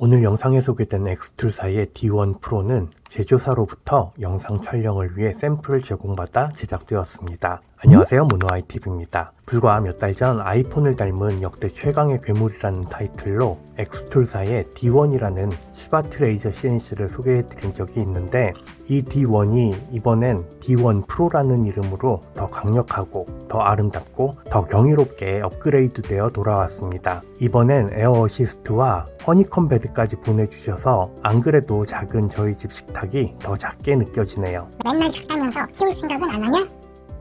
오늘 영상에 소개된 엑스툴사의 D1 프로는 제조사로부터 영상 촬영을 위해 샘플을 제공받아 제작되었습니다. 안녕하세요, 모노아이TV입니다. 불과 몇 달 전 아이폰을 닮은 역대 최강의 괴물이라는 타이틀로 엑스툴사의 D1이라는 10W 레이저 CNC를 소개해드린 적이 있는데, 이 D1이 이번엔 D1 프로라는 이름으로 더 강력하고 더 아름답고 더 경이롭게 업그레이드되어 돌아왔습니다. 이번엔 에어 어시스트와 허니콤 베드까지 보내주셔서 안 그래도 작은 저희 집 식탁이 더 작게 느껴지네요. 맨날 작다면서 키울 생각은 안 하냐?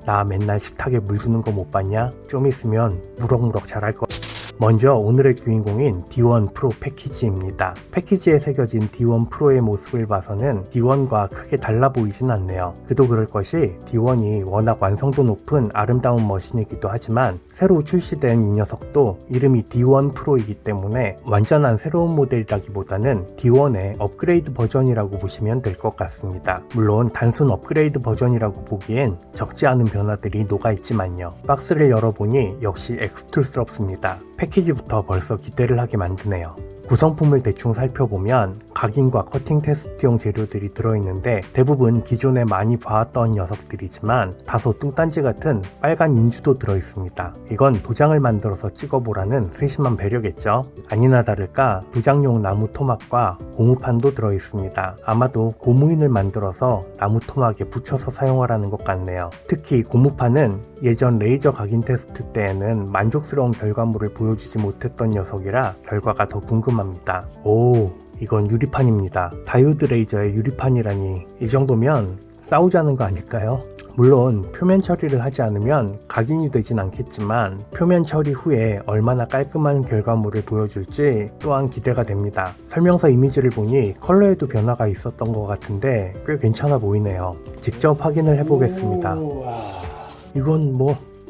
나 맨날 식탁에 물 주는 거 못 봤냐? 좀 있으면 무럭무럭 자랄 거. 먼저 오늘의 주인공인 D1 프로 패키지입니다. 패키지에 새겨진 D1 프로의 모습을 봐서는 D1과 크게 달라 보이진 않네요. 그도 그럴 것이 D1이 워낙 완성도 높은 아름다운 머신이기도 하지만 새로 출시된 이 녀석도 이름이 D1 프로이기 때문에 완전한 새로운 모델이라기보다는 D1의 업그레이드 버전이라고 보시면 될 것 같습니다. 물론 단순 업그레이드 버전이라고 보기엔 적지 않은 변화들이 녹아있지만요. 박스를 열어보니 역시 엑스툴스럽습니다. 패키지부터 벌써 기대를 하게 만드네요. 구성품을 대충 살펴보면 각인과 커팅 테스트용 재료들이 들어있는데 대부분 기존에 많이 봐왔던 녀석들이지만 다소 뚱딴지 같은 빨간 인주도 들어있습니다. 이건 도장을 만들어서 찍어보라는 세심한 배려겠죠. 아니나 다를까 도장용 나무 토막과 고무판도 들어있습니다. 아마도 고무인을 만들어서 나무 토막에 붙여서 사용하라는 것 같네요. 특히 고무판은 예전 레이저 각인 테스트 때에는 만족스러운 결과물을 보여주지 못했던 녀석이라 결과가 더 궁금합니다. 오, 이건 유리판입니다. 다이오드 레이저의 유리판이라니, 이 정도면 싸우자는 거 아닐까요? 물론 표면 처리를 하지 않으면 각인이 되진 않겠지만 표면 처리 후에 얼마나 깔끔한 결과물을 보여줄지 또한 기대가 됩니다. 설명서 이미지를 보니 컬러에도 변화가 있었던 것 같은데 꽤 괜찮아 보이네요. 직접 확인을 해보겠습니다. 이건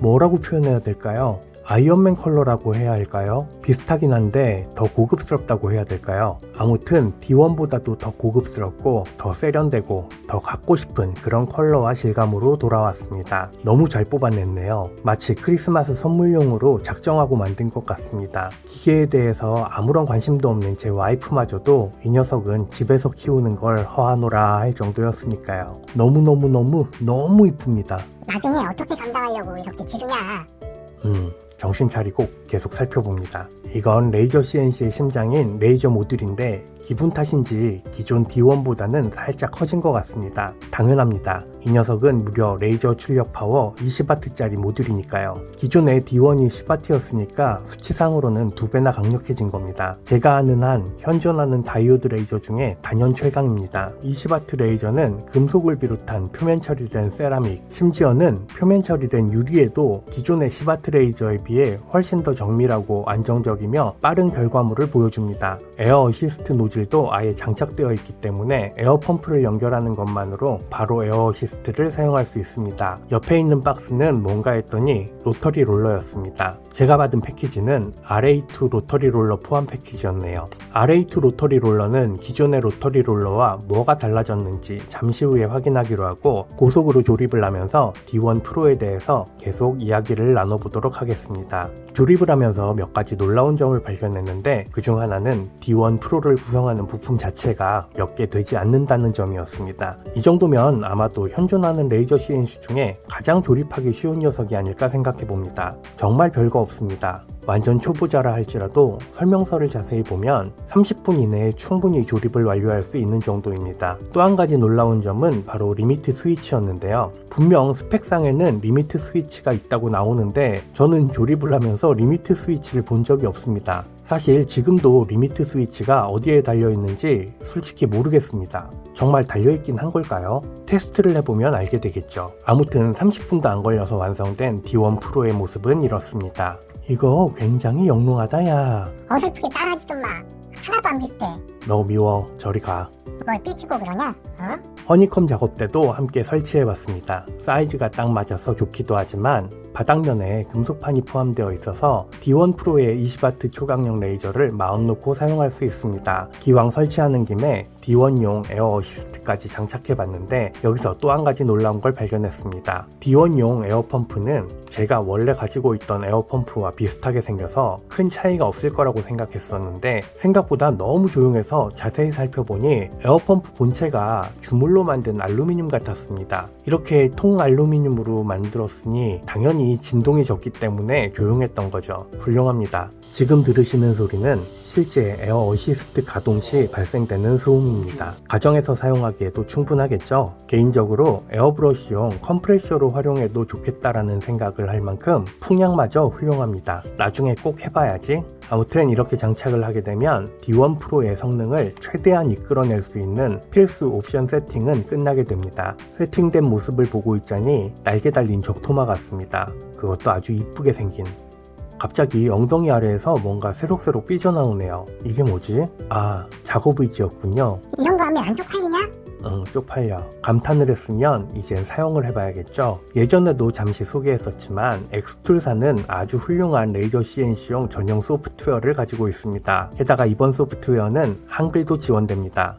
뭐라고 표현해야 될까요? 아이언맨 컬러라고 해야 할까요? 비슷하긴 한데 더 고급스럽다고 해야 될까요? 아무튼 D1보다도 더 고급스럽고 더 세련되고 더 갖고 싶은 그런 컬러와 질감으로 돌아왔습니다. 너무 잘 뽑아냈네요. 마치 크리스마스 선물용으로 작정하고 만든 것 같습니다. 기계에 대해서 아무런 관심도 없는 제 와이프마저도 이 녀석은 집에서 키우는 걸 허하노라 할 정도였으니까요. 너무 이쁩니다. 나중에 어떻게 감당하려고 이렇게 지르냐? 정신 차리고 계속 살펴봅니다. 이건 레이저 CNC의 심장인 레이저 모듈인데 기분 탓인지 기존 D1보다는 살짝 커진 것 같습니다. 당연합니다. 이 녀석은 무려 레이저 출력 파워 20W짜리 모듈이니까요. 기존의 D1이 10W였으니까 수치상으로는 2배나 강력해진 겁니다. 제가 아는 한 현존하는 다이오드 레이저 중에 단연 최강입니다. 20W 레이저는 금속을 비롯한 표면 처리된 세라믹, 심지어는 표면 처리된 유리에도 기존의 10W 레이저에 비해 훨씬 더 정밀하고 안정적이며 빠른 결과물을 보여줍니다. 에어 어시스트 노즐도 아예 장착되어 있기 때문에 에어 펌프를 연결하는 것만으로 바로 에어 어시스트를 사용할 수 있습니다. 옆에 있는 박스는 뭔가 했더니 로터리 롤러였습니다. 제가 받은 패키지는 RA2 로터리 롤러 포함 패키지였네요. RA2 로터리 롤러는 기존의 로터리 롤러와 뭐가 달라졌는지 잠시 후에 확인하기로 하고 고속으로 조립을 하면서 D1 프로에 대해서 계속 이야기를 나눠보도록 하겠습니다. 조립을 하면서 몇 가지 놀라운 점을 발견했는데 그중 하나는 D1 프로를 구성하는 부품 자체가 몇 개 되지 않는다는 점이었습니다. 이 정도면 아마도 현존하는 레이저 CNC 중에 가장 조립하기 쉬운 녀석이 아닐까 생각해봅니다. 정말 별거 없습니다. 완전 초보자라 할지라도 설명서를 자세히 보면 30분 이내에 충분히 조립을 완료할 수 있는 정도입니다. 또 한 가지 놀라운 점은 바로 리미트 스위치였는데요. 분명 스펙상에는 리미트 스위치가 있다고 나오는데 저는 조립을 하면서 리미트 스위치를 본 적이 없습니다. 사실 지금도 리미트 스위치가 어디에 달려있는지 솔직히 모르겠습니다. 정말 달려있긴 한 걸까요? 테스트를 해보면 알게 되겠죠. 아무튼 30분도 안 걸려서 완성된 D1 프로의 모습은 이렇습니다. 이거 굉장히 영롱하다 야. 어설프게 따라하지 좀 마. 하나도 안 비슷해. 너 미워. 저리 가. 뭘 삐치고 그러냐? 허니콤 작업 때도 함께 설치해봤습니다. 사이즈가 딱 맞아서 좋기도 하지만 바닥면에 금속판이 포함되어 있어서 D1 프로의 20W 초강력 레이저를 마음 놓고 사용할 수 있습니다. 기왕 설치하는 김에 D1용 에어 어시스트까지 장착해봤는데 여기서 또 한 가지 놀라운 걸 발견했습니다. D1용 에어펌프는 제가 원래 가지고 있던 에어펌프와 비슷하게 생겨서 큰 차이가 없을 거라고 생각했었는데 생각보다 너무 조용해서 자세히 살펴보니 에어펌프 본체가 주물로 만든 알루미늄 같았습니다. 이렇게 통 알루미늄으로 만들었으니 당연히 진동이 적기 때문에 조용했던 거죠. 훌륭합니다. 지금 들으시는 소리는 실제 에어 어시스트 가동 시 발생되는 소음입니다. 가정에서 사용하기에도 충분하겠죠? 개인적으로 에어브러쉬용 컴프레셔로 활용해도 좋겠다라는 생각을 할 만큼 풍량마저 훌륭합니다. 나중에 꼭 해봐야지. 아무튼 이렇게 장착을 하게 되면 D1 프로의 성능을 최대한 이끌어낼 수 있는 필수 옵션 세팅은 끝나게 됩니다. 세팅된 모습을 보고 있자니 날개 달린 적토마 같습니다. 그것도 아주 이쁘게 생긴. 갑자기 엉덩이 아래에서 뭔가 새록새록 삐져나오네요. 이게 뭐지? 아, 작업 의지였군요. 이런 거 하면 안 쪽팔리냐? 응, 쪽팔려. 감탄을 했으면 이젠 사용을 해봐야겠죠. 예전에도 잠시 소개했었지만 엑스툴사는 아주 훌륭한 레이저 CNC용 전용 소프트웨어를 가지고 있습니다. 게다가 이번 소프트웨어는 한글도 지원됩니다.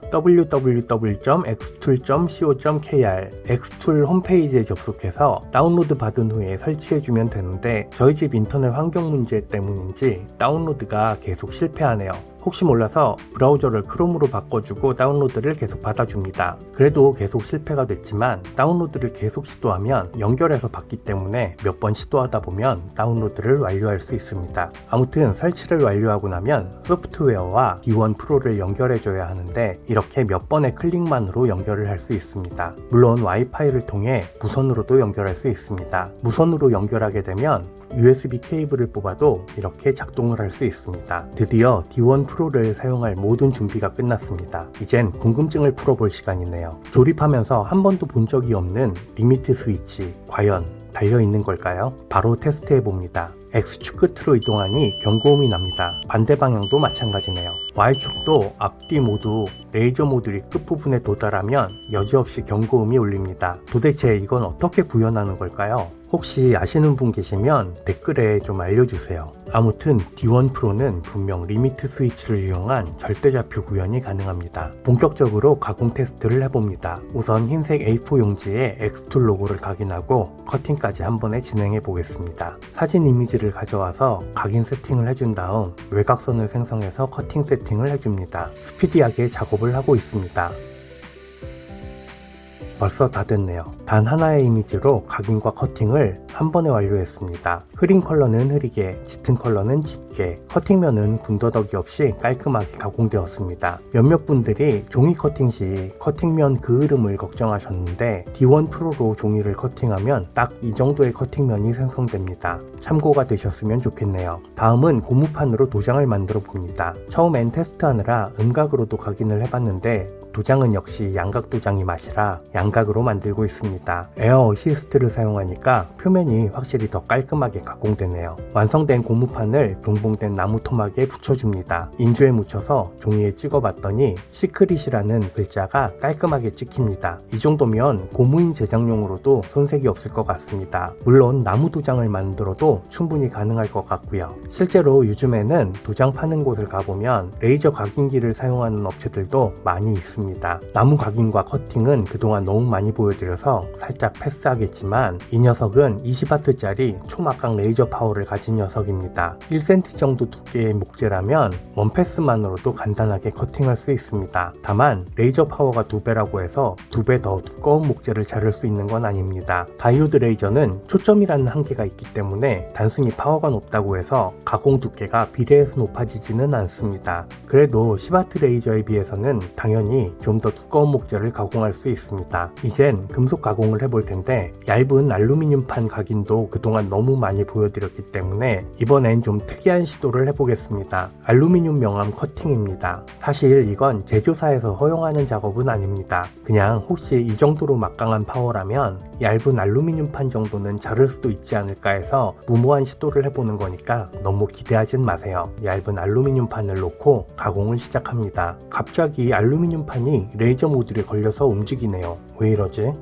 www.xtool.co.kr 엑스툴 홈페이지에 접속해서 다운로드 받은 후에 설치해주면 되는데 저희 집 인터넷 환경 문제 때문인지 다운로드가 계속 실패하네요. 혹시 몰라서 브라우저를 크롬으로 바꿔주고 다운로드를 계속 받아줍니다. 그래도 계속 실패가 됐지만 다운로드를 계속 시도하면 연결해서 받기 때문에 몇 번 시도하다 보면 다운로드를 완료할 수 있습니다. 아무튼 설치를 완료하고 나면 소프트웨어와 D1 프로를 연결해줘야 하는데 이렇게 몇 번의 클릭만으로 연결을 할 수 있습니다. 물론 와이파이를 통해 무선으로도 연결할 수 있습니다. 무선으로 연결하게 되면 USB 케이블을 뽑아도 이렇게 작동을 할 수 있습니다. 드디어 D1 프로를 사용할 모든 준비가 끝났습니다. 이젠 궁금증을 풀어볼 시간이네요. 조립하면서 한 번도 본 적이 없는 리미트 스위치, 과연 달려있는 걸까요? 바로 테스트해봅니다. X축 끝으로 이동하니 경고음이 납니다. 반대 방향도 마찬가지네요. Y축도 앞뒤 모두 레이저 모듈이 끝부분에 도달하면 여지없이 경고음이 울립니다. 도대체 이건 어떻게 구현하는 걸까요? 혹시 아시는 분 계시면 댓글에 좀 알려주세요. 아무튼 D1 프로는 분명 리미트 스위치를 이용한 절대좌표 구현이 가능합니다. 본격적으로 가공 테스트를 해봅니다. 우선 흰색 A4 용지에 엑스툴 로고를 각인하고 커팅까지 한 번에 진행해 보겠습니다. 사진 이미지를 가져와서 각인 세팅을 해준 다음 외곽선을 생성해서 커팅 세팅을 해줍니다. 스피디하게 작업을 하고 있습니다. 벌써 다 됐네요. 단 하나의 이미지로 각인과 커팅을 한 번에 완료했습니다. 흐린 컬러는 흐리게, 짙은 컬러는 짙게, 커팅면은 군더더기 없이 깔끔하게 가공되었습니다. 몇몇 분들이 종이 커팅 시 커팅면 그을음을 걱정하셨는데 D1 프로로 종이를 커팅하면 딱 이 정도의 커팅면이 생성됩니다. 참고가 되셨으면 좋겠네요. 다음은 고무판으로 도장을 만들어 봅니다. 처음엔 테스트하느라 음각으로도 각인을 해봤는데 도장은 역시 양각 도장이 맛이라 양각으로 만들고 있습니다. 에어 어시스트를 사용하니까 표면이 확실히 더 깔끔하게 가공되네요. 완성된 고무판을 동봉된 나무 토막에 붙여줍니다. 인주에 묻혀서 종이에 찍어봤더니 시크릿이라는 글자가 깔끔하게 찍힙니다. 이 정도면 고무인 제작용으로도 손색이 없을 것 같습니다. 물론 나무 도장을 만들어도 충분히 가능할 것 같고요. 실제로 요즘에는 도장 파는 곳을 가보면 레이저 각인기를 사용하는 업체들도 많이 있습니다. 나무 각인과 커팅은 그동안 너무 많이 보여드려서 살짝 패스하겠지만 이 녀석은 20W짜리 초막강 레이저 파워를 가진 녀석입니다. 1cm 정도 두께의 목재라면 원패스만으로도 간단하게 커팅할 수 있습니다. 다만 레이저 파워가 2배라고 해서 2배 더 두꺼운 목재를 자를 수 있는 건 아닙니다. 다이오드 레이저는 초점이라는 한계가 있기 때문에 단순히 파워가 높다고 해서 가공 두께가 비례해서 높아지지는 않습니다. 그래도 10W 레이저에 비해서는 당연히 좀 더 두꺼운 목재를 가공할 수 있습니다. 이젠 금속 가공을 해볼 텐데 얇은 알루미늄판 각인도 그동안 너무 많이 보여드렸기 때문에 이번엔 좀 특이한 시도를 해보겠습니다. 알루미늄 명암 커팅입니다. 사실 이건 제조사에서 허용하는 작업은 아닙니다. 그냥 혹시 이 정도로 막강한 파워라면 얇은 알루미늄판 정도는 자를 수도 있지 않을까 해서 무모한 시도를 해보는 거니까 너무 기대하진 마세요. 얇은 알루미늄판을 놓고 가공을 시작합니다. 갑자기 알루미늄판이 레이저 모듈에 걸려서 움직이네요. 왜 이러지?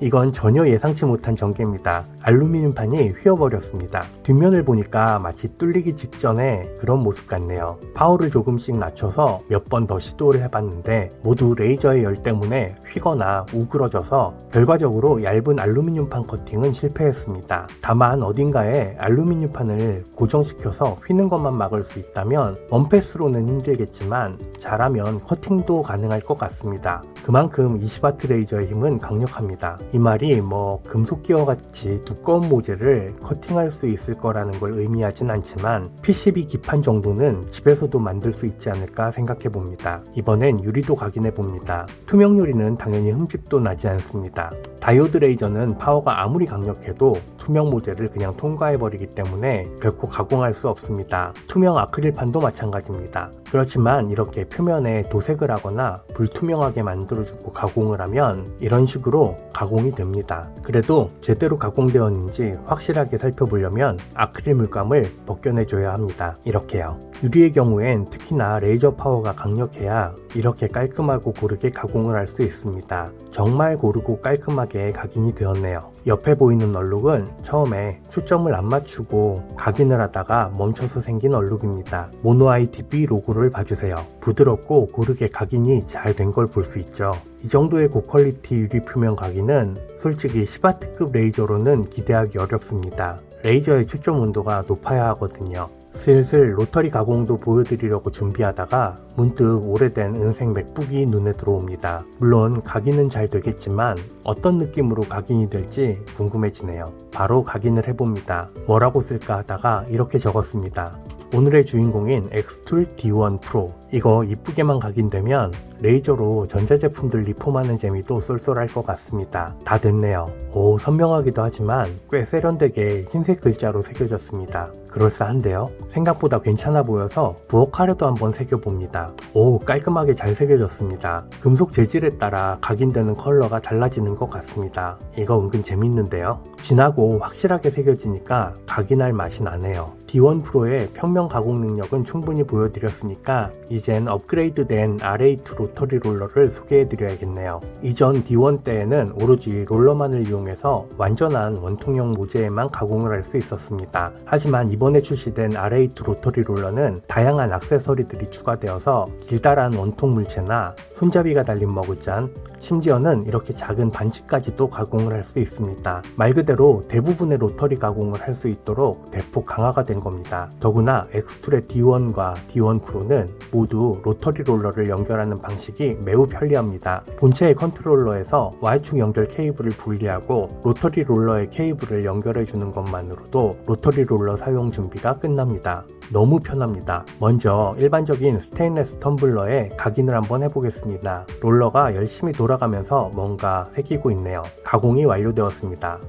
이건 전혀 예상치 못한 전개입니다. 알루미늄판이 휘어버렸습니다. 뒷면을 보니까 마치 뚫리기 직전에 그런 모습 같네요. 파워를 조금씩 낮춰서 몇 번 더 시도를 해봤는데 모두 레이저의 열 때문에 휘거나 우그러져서 결과적으로 얇은 알루미늄판 커팅은 실패했습니다. 다만 어딘가에 알루미늄판을 고정시켜서 휘는 것만 막을 수 있다면 원패스로는 힘들겠지만 잘하면 커팅도 가능할 것 같습니다. 그만큼 20W 레이저의 힘은 강력합니다. 이 말이 금속기와 같이 두꺼운 모재를 커팅할 수 있을 거라는 걸 의미하진 않지만 PCB 기판 정도는 집에서도 만들 수 있지 않을까 생각해 봅니다. 이번엔 유리도 각인해 봅니다. 투명 유리는 당연히 흠집도 나지 않습니다. 다이오드 레이저는 파워가 아무리 강력해도 투명 모재를 그냥 통과해 버리기 때문에 결코 가공할 수 없습니다. 투명 아크릴판도 마찬가지입니다. 그렇지만 이렇게 표면에 도색을 하거나 불투명하게 만들어주고 가공을 하면 이런 식으로 가공이 됩니다. 그래도 제대로 가공되었는지 확실하게 살펴보려면 아크릴 물감을 벗겨내줘야 합니다. 이렇게요. 유리의 경우엔 특히나 레이저 파워가 강력해야 이렇게 깔끔하고 고르게 가공을 할 수 있습니다. 정말 고르고 깔끔하게 각인이 되었네요. 옆에 보이는 얼룩은 처음에 초점을 안 맞추고 각인을 하다가 멈춰서 생긴 얼룩입니다. 모노 ITB 로고를 봐주세요. 부드럽고 고르게 각인이 잘 된 걸 볼 수 있죠. 이 정도의 고퀄리티 유리 표면 각인은 솔직히 10W급 레이저로는 기대하기 어렵습니다. 레이저의 초점 온도가 높아야 하거든요. 슬슬 로터리 가공도 보여드리려고 준비하다가 문득 오래된 은색 맥북이 눈에 들어옵니다. 물론 각인은 잘 되겠지만 어떤 느낌으로 각인이 될지 궁금해지네요. 바로 각인을 해봅니다. 뭐라고 쓸까 하다가 이렇게 적었습니다. 오늘의 주인공인 엑스툴 D1 프로. 이거 이쁘게만 각인되면 레이저로 전자제품들 리폼하는 재미도 쏠쏠할 것 같습니다. 다 됐네요. 오, 선명하기도 하지만 꽤 세련되게 흰색 글자로 새겨졌습니다. 그럴싸한데요? 생각보다 괜찮아 보여서 부엌카레도 한번 새겨봅니다. 오, 깔끔하게 잘 새겨졌습니다. 금속 재질에 따라 각인되는 컬러가 달라지는 것 같습니다. 이거 은근 재밌는데요? 진하고 확실하게 새겨지니까 각인할 맛이 나네요. D1 프로의 평면 가공 능력은 충분히 보여드렸으니까 이젠 업그레이드된 R8 로터리 롤러를 소개해드려야겠네요. 이전 D1 때에는 오로지 롤러만을 이용해서 완전한 원통형 모재에만 가공을 할 수 있었습니다. 하지만 이번에 출시된 R8 로터리 롤러는 다양한 액세서리들이 추가되어서 길다란 원통 물체나 손잡이가 달린 머그잔, 심지어는 이렇게 작은 반지까지도 가공을 할 수 있습니다. 말 그대로 대부분의 로터리 가공을 할 수 있도록 대폭 강화가 된 겁니다. 더구나 엑스툴의 D1과 D1 프로는 모두 로터리 롤러를 연결하는 방식이 매우 편리합니다. 본체의 컨트롤러에서 Y축 연결 케이블을 분리하고 로터리 롤러의 케이블을 연결해 주는 것만으로도 로터리 롤러 사용 준비가 끝납니다. 너무 편합니다. 먼저 일반적인 스테인레스 텀블러에 각인을 한번 해보겠습니다. 롤러가 열심히 돌아가면서 뭔가 새기고 있네요. 가공이 완료되었습니다.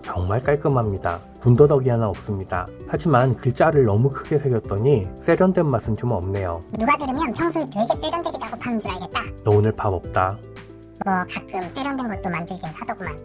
정말 깔끔합니다. 군더더기 하나 없습니다. 하지만 글자를 너무 크게 새겼더니 세련된 맛은 좀 없네요. 누가 들으면 평소에 되게 세련되게 작업하는 줄 알겠다. 너 오늘 밥 없다. 가끔 세련된 것도 만들긴 하더구만.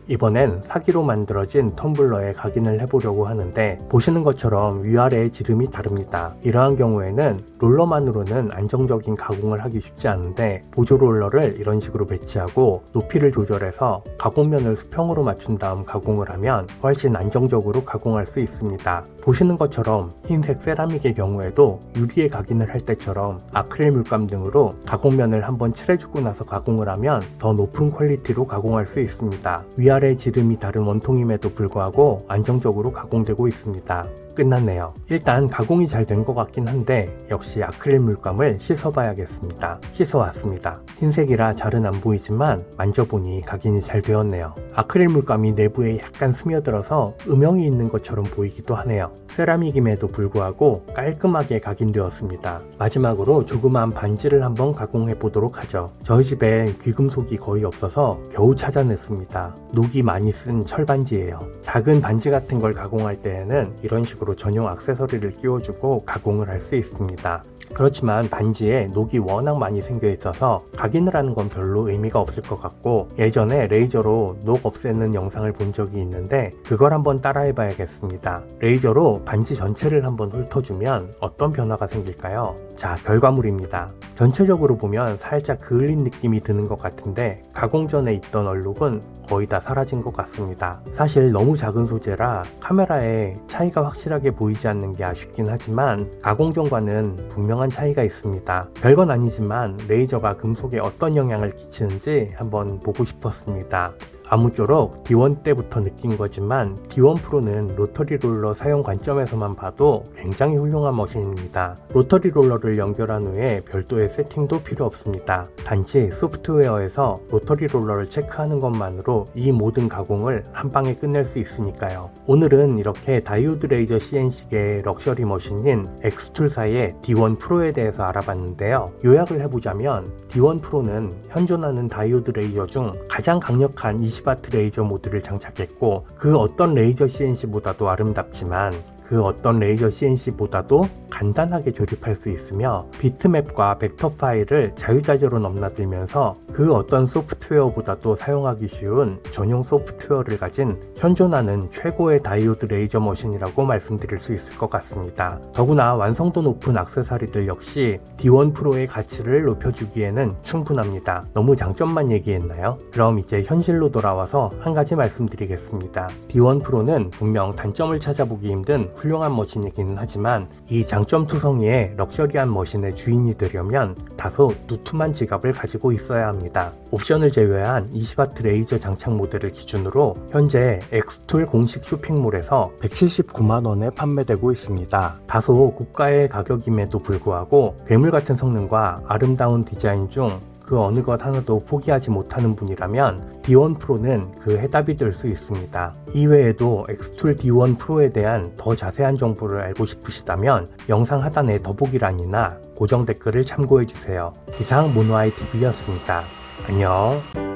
이번엔 사기로 만들어진 텀블러에 각인을 해보려고 하는데 보시는 것처럼 위아래의 지름이 다릅니다. 이러한 경우에는 롤러만으로는 안정적인 가공을 하기 쉽지 않은데 보조 롤러를 이런 식으로 배치하고 높이를 조절해서 가공면을 수평으로 맞춘 다음 가공을 하면 훨씬 안정적으로 가공할 수 있습니다. 보시는 것처럼 흰색 세라믹의 경우에도 유리에 각인을 할 때처럼 아크릴 물감 등으로 가공면을 한번 칠해주고 나서 가공을 하면 더 높은 퀄리티로 가공할 수 있습니다. 위아래 지름이 다른 원통임에도 불구하고 안정적으로 가공되고 있습니다. 끝났네요. 일단 가공이 잘 된 것 같긴 한데 역시 아크릴 물감을 씻어봐야겠습니다. 씻어왔습니다. 흰색이라 잘은 안 보이지만 만져보니 각인이 잘 되었네요. 아크릴 물감이 내부에 약간 스며들어서 음영이 있는 것처럼 보이기도 하네요. 세라믹임에도 불구하고 깔끔하게 각인되었습니다. 마지막으로 조그마한 반지를 한번 가공해 보도록 하죠. 저희 집에 귀금속이 거의 없어서 겨우 찾아냈습니다. 녹이 많이 쓴 철반지예요. 작은 반지 같은 걸 가공할 때에는 이런 식으로 방식으로 전용 액세서리를 끼워주고 가공을 할 수 있습니다. 그렇지만 반지에 녹이 워낙 많이 생겨 있어서 각인을 하는 건 별로 의미가 없을 것 같고, 예전에 레이저로 녹 없애는 영상을 본 적이 있는데 그걸 한번 따라해 봐야겠습니다. 레이저로 반지 전체를 한번 훑어주면 어떤 변화가 생길까요? 자, 결과물입니다. 전체적으로 보면 살짝 그을린 느낌이 드는 것 같은데 가공 전에 있던 얼룩은 거의 다 사라진 것 같습니다. 사실 너무 작은 소재라 카메라에 차이가 확실하게 보이지 않는 게 아쉽긴 하지만 가공 전과는 분명한 차이가 있습니다. 별건 아니지만 레이저가 금속에 어떤 영향을 끼치는지 한번 보고 싶었습니다. 아무쪼록 D1 때부터 느낀 거지만 D1 프로는 로터리 롤러 사용 관점에서만 봐도 굉장히 훌륭한 머신입니다. 로터리 롤러를 연결한 후에 별도의 세팅도 필요 없습니다. 단지 소프트웨어에서 로터리 롤러를 체크하는 것만으로 이 모든 가공을 한 방에 끝낼 수 있으니까요. 오늘은 이렇게 다이오드 레이저 CNC계의 럭셔리 머신인 엑스툴사의 D1 프로에 대해서 알아봤는데요. 요약을 해보자면 D1 프로는 현존하는 다이오드 레이저 중 가장 강력한 20W 레이저 모드를 장착했고, 그 어떤 레이저 CNC보다도 아름답지만 그 어떤 레이저 CNC보다도 간단하게 조립할 수 있으며 비트맵과 벡터 파일을 자유자재로 넘나들면서 그 어떤 소프트웨어보다도 사용하기 쉬운 전용 소프트웨어를 가진 현존하는 최고의 다이오드 레이저 머신이라고 말씀드릴 수 있을 것 같습니다. 더구나 완성도 높은 액세서리들 역시 D1 프로의 가치를 높여주기에는 충분합니다. 너무 장점만 얘기했나요? 그럼 이제 현실로 돌아와서 한 가지 말씀드리겠습니다. D1 프로는 분명 단점을 찾아보기 힘든 훌륭한 머신이기는 하지만 이 장점 투성이의 럭셔리한 머신의 주인이 되려면 다소 두툼한 지갑을 가지고 있어야 합니다. 옵션을 제외한 20W 레이저 장착 모델을 기준으로 현재 엑스툴 공식 쇼핑몰에서 179만원에 판매되고 있습니다. 다소 고가의 가격임에도 불구하고 괴물 같은 성능과 아름다운 디자인 중 그 어느 것 하나도 포기하지 못하는 분이라면 D1 프로는 그 해답이 될 수 있습니다. 이외에도 엑스툴 D1 프로에 대한 더 자세한 정보를 알고 싶으시다면 영상 하단의 더보기란이나 고정 댓글을 참고해주세요. 이상 모노아이 TV였습니다. 안녕.